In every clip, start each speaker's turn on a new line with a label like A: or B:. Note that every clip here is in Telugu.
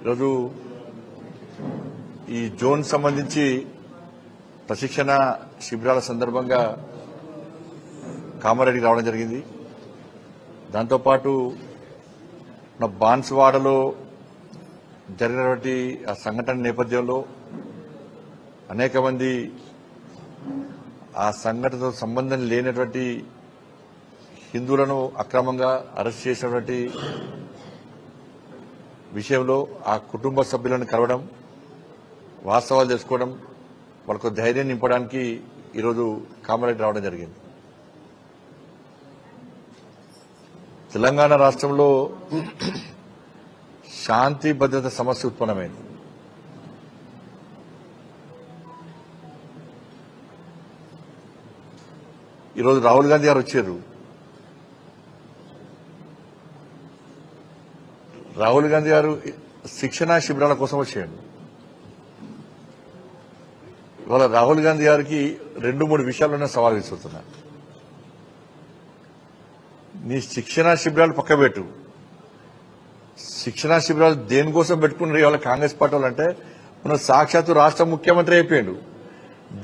A: ఈరోజు ఈ జోన్ సంబంధించి ప్రశిక్షణ శిబిరాల సందర్భంగా కామారెడ్డికి రావడం జరిగింది. దాంతోపాటు మన బాన్స్వాడలో జరిగినటువంటి ఆ సంఘటన నేపథ్యంలో అనేక మంది ఆ సంఘటనతో సంబంధం లేనటువంటి హిందువులను అక్రమంగా అరెస్ట్ చేసినటువంటి విషయంలో ఆ కుటుంబ సభ్యులను కలవడం, వాస్తవాలు తెలుసుకోవడం, వాళ్ళకు ధైర్యం నింపడానికి ఈరోజు కామారెడ్డి రావడం జరిగింది. తెలంగాణ రాష్ట్రంలో శాంతి భద్రత సమస్య ఉత్పన్నమైంది. ఈరోజు రాహుల్ గాంధీ గారు వచ్చారు. రాహుల్ గాంధీ గారు శిక్షణా శిబిరాల కోసం వచ్చాడు. ఇవాళ రాహుల్ గాంధీ గారికి 2-3 విషయాల్లోనే సవాల్ విసురుతున్నా. నీ శిక్షణా శిబిరాలు పక్కబెట్టు. శిక్షణా శిబిరాలు దేనికోసం పెట్టుకున్నారు ఇవాళ కాంగ్రెస్ పార్టీ వాళ్ళంటే, మన సాక్షాత్తు రాష్ట్ర ముఖ్యమంత్రి అయిపోయాడు.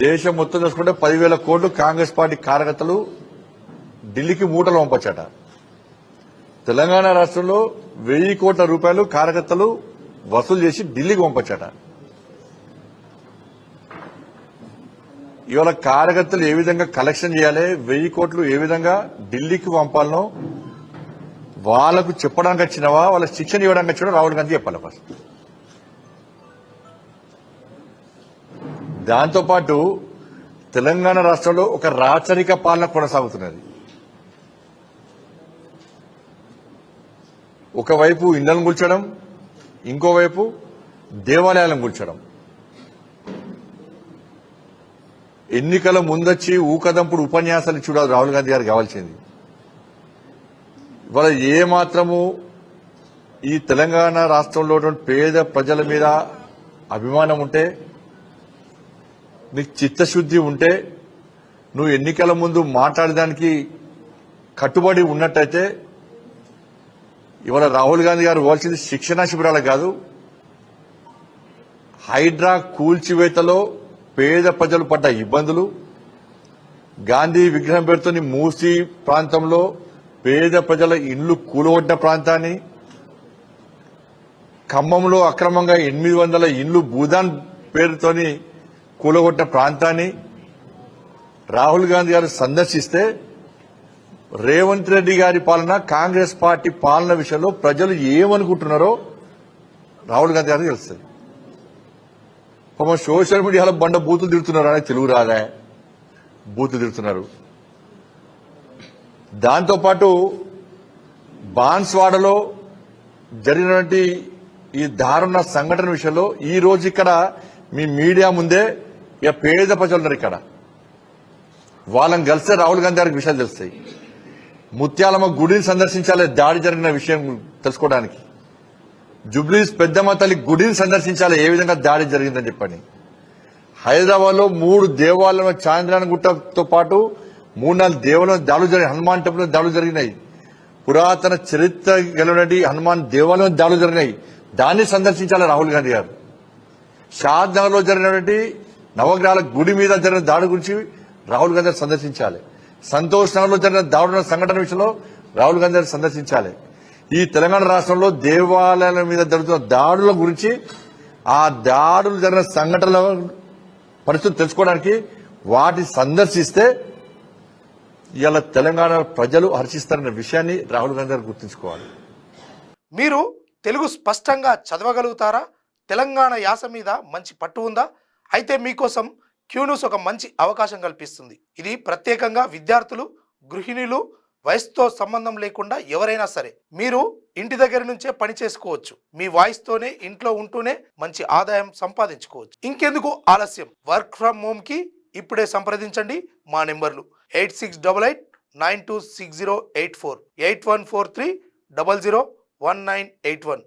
A: దేశం మొత్తం చూసుకుంటే 10,000 కోట్లు కాంగ్రెస్ పార్టీ కార్యకర్తలు ఢిల్లీకి మూటలు పంపొచ్చట. తెలంగాణ రాష్ట్రంలో 1,000 కోట్ల రూపాయలు కార్యకర్తలు వసూలు చేసి ఢిల్లీకి పంపొచ్చట. ఇవాళ కార్యకర్తలు ఏ విధంగా కలెక్షన్ చేయాలి, 1,000 కోట్లు ఏ విధంగా ఢిల్లీకి పంపాలనో వాళ్లకు చెప్పడానికి వచ్చినవా, వాళ్ళకి శిక్షణ ఇవ్వడానికి వచ్చినా రాహుల్ గాంధీ చెప్పాలి ఫస్ట్. దాంతోపాటు తెలంగాణ రాష్ట్రంలో ఒక రాచరిక పాలన కొనసాగుతున్నది. ఒకవైపు ఇళ్లను కూల్చడం, ఇంకోవైపు దేవాలయాలను కూల్చడం. ఎన్నికల ముందొచ్చి ఊకదంపుడు ఉపన్యాసాలు చూడాలి రాహుల్ గాంధీ గారికి కావాల్సింది. ఇవాళ ఏ మాత్రము ఈ తెలంగాణ రాష్ట్రంలో పేద ప్రజల మీద అభిమానం ఉంటే, నీకు చిత్తశుద్ధి ఉంటే, నువ్వు ఎన్నికల ముందు మాట్లాడడానికి కట్టుబడి ఉన్నట్టయితే ఇవాళ రాహుల్ గాంధీ గారు పోవాల్సింది శిక్షణా శిబిరాలకు కాదు, హైడ్రా కూల్చివేతలో పేద ప్రజలు పడ్డ ఇబ్బందులు, గాంధీ విగ్రహం పేరుతో మూసీ ప్రాంతంలో పేద ప్రజల ఇళ్లు కూలగొట్టిన ప్రాంతాన్ని, ఖమ్మంలో అక్రమంగా 800 ఇళ్లు భూదాన్ పేరుతోని కూలగొట్టిన ప్రాంతాన్ని రాహుల్ గాంధీ గారు సందర్శిస్తే రేవంత్ రెడ్డి గారి పాలన, కాంగ్రెస్ పార్టీ పాలన విషయంలో ప్రజలు ఏమనుకుంటున్నారో రాహుల్ గాంధీ గారికి తెలుస్తుంది. సోషల్ మీడియాలో బండ బూతులు తిడుతున్నారు, అని తెలుగు రాదా బూతులు తిడుతున్నారు. దాంతోపాటు బాన్స్వాడలో జరిగినటువంటి ఈ దారుణ సంఘటన విషయంలో ఈ రోజు ఇక్కడ మీ మీడియా ముందే ఇక పేద ప్రజలు ఉన్నారు. ఇక్కడ వాళ్ళని కలిస్తే రాహుల్ గాంధీ గారికి విషయాలు తెలుస్తాయి. ముత్యాలమ్మ గుడిని సందర్శించాలి దాడి జరిగిన విషయం తెలుసుకోవడానికి. జుబ్లీస్ పెద్దమ్మ తల్లి గుడిని సందర్శించాలి ఏ విధంగా దాడి జరిగిందని చెప్పని. హైదరాబాద్ లో 3 దేవాలయం, చాంద్రాయణ గుట్టతో పాటు 3-4 దేవాలయం దాడులు జరిగినాయి. హనుమాన్ టెంపుల్ దాడులు జరిగినాయి. పురాతన చరిత్ర కలిగినటువంటి హనుమాన్ దేవాలయం దాడులు జరిగినాయి. దాన్ని సందర్శించాలి రాహుల్ గాంధీ గారు. షాద్ నగర్ లో జరిగినటువంటి నవగ్రహాల గుడి మీద జరిగిన దాడి గురించి రాహుల్ గాంధీ గారు సందర్శించాలి. సంతోష్ నగర్ లో జరిగిన దాడుల సంఘటన విషయంలో రాహుల్ గాంధీ గారు సందర్శించాలి. ఈ తెలంగాణ రాష్ట్రంలో దేవాలయాల మీద జరుగుతున్న దాడుల గురించి, ఆ దాడులు జరిగిన సంఘటనల పరిస్థితి తెలుసుకోవడానికి వాటి సందర్శిస్తే ఇవాళ తెలంగాణ ప్రజలు హర్షిస్తారన్న విషయాన్ని రాహుల్ గాంధీ గారు గుర్తుంచుకోవాలి.
B: మీరు తెలుగు స్పష్టంగా చదవగలుగుతారా? తెలంగాణ యాస మీద మంచి పట్టు ఉందా? అయితే మీకోసం క్యూన్యూస్ ఒక మంచి అవకాశం కల్పిస్తుంది. ఇది ప్రత్యేకంగా విద్యార్థులు, గృహిణులు, వయసుతో సంబంధం లేకుండా ఎవరైనా సరే మీరు ఇంటి దగ్గర నుంచే పని చేసుకోవచ్చు. మీ వాయిస్ తోనే ఇంట్లో ఉంటూనే మంచి ఆదాయం సంపాదించుకోవచ్చు. ఇంకెందుకు ఆలస్యం? వర్క్ ఫ్రమ్ హోమ్ కి ఇప్పుడే సంప్రదించండి. మా నెంబర్లు 8688926084, 8143001981.